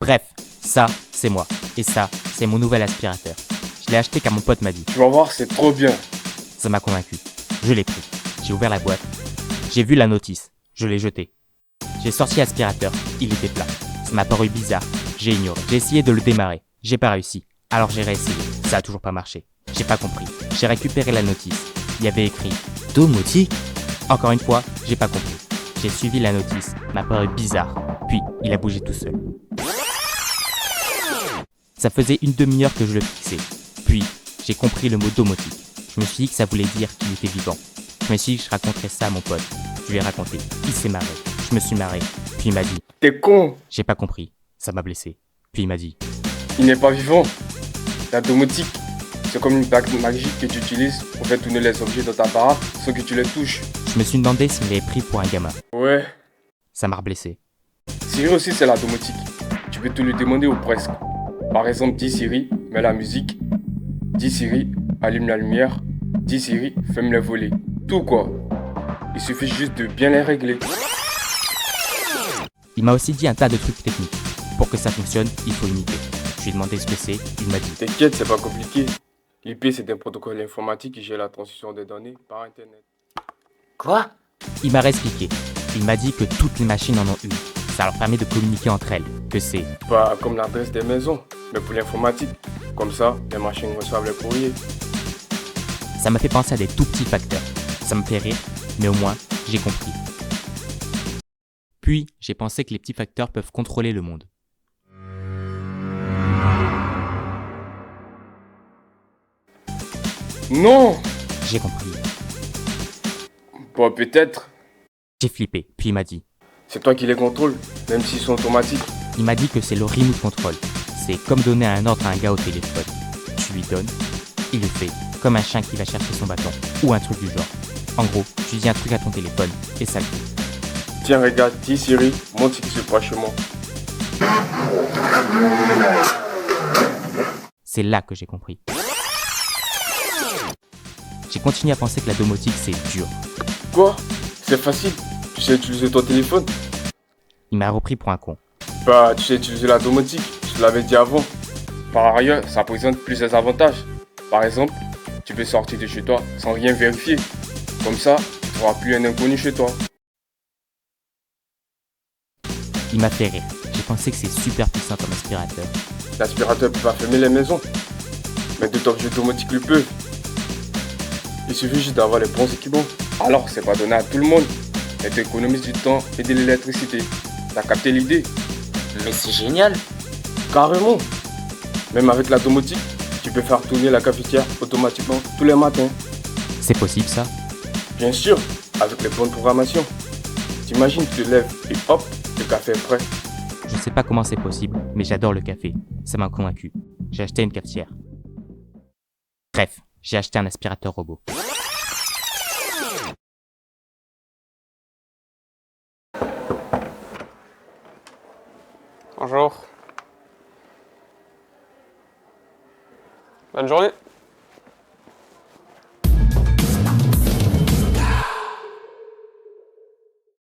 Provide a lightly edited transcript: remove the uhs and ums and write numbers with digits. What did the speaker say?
Bref, ça, c'est moi. Et ça, c'est mon nouvel aspirateur. Je l'ai acheté car mon pote m'a dit. Tu vas voir, c'est trop bien. Ça m'a convaincu. Je l'ai pris. J'ai ouvert la boîte. J'ai vu la notice. Je l'ai jeté. J'ai sorti l'aspirateur. Il était plat. Ça m'a paru bizarre. J'ai ignoré. J'ai essayé de le démarrer. J'ai pas réussi. Alors j'ai réessayé. Ça a toujours pas marché. J'ai pas compris. J'ai récupéré la notice. Il y avait écrit domotique. Encore une fois, j'ai pas compris. J'ai suivi la notice. M'a paru bizarre. Puis, il a bougé tout seul. Ça faisait une demi-heure que je le fixais. Puis, j'ai compris le mot domotique. Je me suis dit que ça voulait dire qu'il était vivant. Je me suis dit que je raconterais ça à mon pote. Je lui ai raconté. Il s'est marré. Je me suis marré. Puis il m'a dit. T'es con. J'ai pas compris. Ça m'a blessé. Puis il m'a dit. Il n'est pas vivant. La domotique, c'est comme une bague magique que tu utilises pour faire tourner les objets dans ta baraque sans que tu les touches. Je me suis demandé s'il m'avait pris pour un gamin. Ouais. Ça m'a blessé. Siri aussi, c'est la domotique. Tu peux te lui demander ou presque. Par exemple, dis Siri, mets la musique. Dis Siri, allume la lumière. Dis Siri, ferme les volets. Tout quoi. Il suffit juste de bien les régler. Il m'a aussi dit un tas de trucs techniques. Pour que ça fonctionne, il faut une IP. Je lui ai demandé ce que c'est, il m'a dit. T'inquiète, c'est pas compliqué. L'IP, c'est un protocole informatique qui gère la transmission des données par Internet. Quoi? Il m'a réexpliqué. Il m'a dit que toutes les machines en ont une. Ça leur permet de communiquer entre elles. Que c'est Pas comme l'adresse des maisons, mais pour l'informatique. Comme ça, les machines reçoivent les courriers. Ça m'a fait penser à des tout petits facteurs. Ça me fait rire, mais au moins, j'ai compris. Puis, j'ai pensé que les petits facteurs peuvent contrôler le monde. Non! J'ai compris. Bon, peut-être. J'ai flippé, puis il m'a dit. C'est toi qui les contrôles, même s'ils sont automatiques. Il m'a dit que c'est le remote control. C'est comme donner un ordre à un gars au téléphone. Tu lui donnes, il le fait, comme un chien qui va chercher son bâton, ou un truc du genre. En gros, tu dis un truc à ton téléphone, et ça le fait. Tiens, regarde, dis Siri, montre ce qui se passe chez moi. C'est là que j'ai compris. J'ai continué à penser que la domotique c'est dur. Quoi? C'est facile. Tu sais utiliser ton téléphone? Il m'a repris pour un con. Bah, tu sais utiliser la domotique. Je te l'avais dit avant. Par ailleurs, ça présente plusieurs avantages. Par exemple, tu peux sortir de chez toi sans rien vérifier. Comme ça, tu ne trouveras plus un inconnu chez toi. Il m'a fait rire. J'ai pensé que c'est super puissant comme aspirateur. L'aspirateur peut pas fermer les maisons. Mais d'autres objets domotiques le peuvent. Il suffit juste d'avoir les bons équipements. Alors, c'est pas donné à tout le monde. Mais tu économises du temps et de l'électricité. T'as capté l'idée? Mais c'est génial. Carrément. Même avec la domotique, tu peux faire tourner la cafetière automatiquement tous les matins. C'est possible ça? Bien sûr, avec les bonnes programmations. T'imagines, tu te lèves et hop, le café est prêt. Je sais pas comment c'est possible, mais j'adore le café. Ça m'a convaincu. J'ai acheté une cafetière. Bref, j'ai acheté un aspirateur robot. Bonjour. Bonne journée.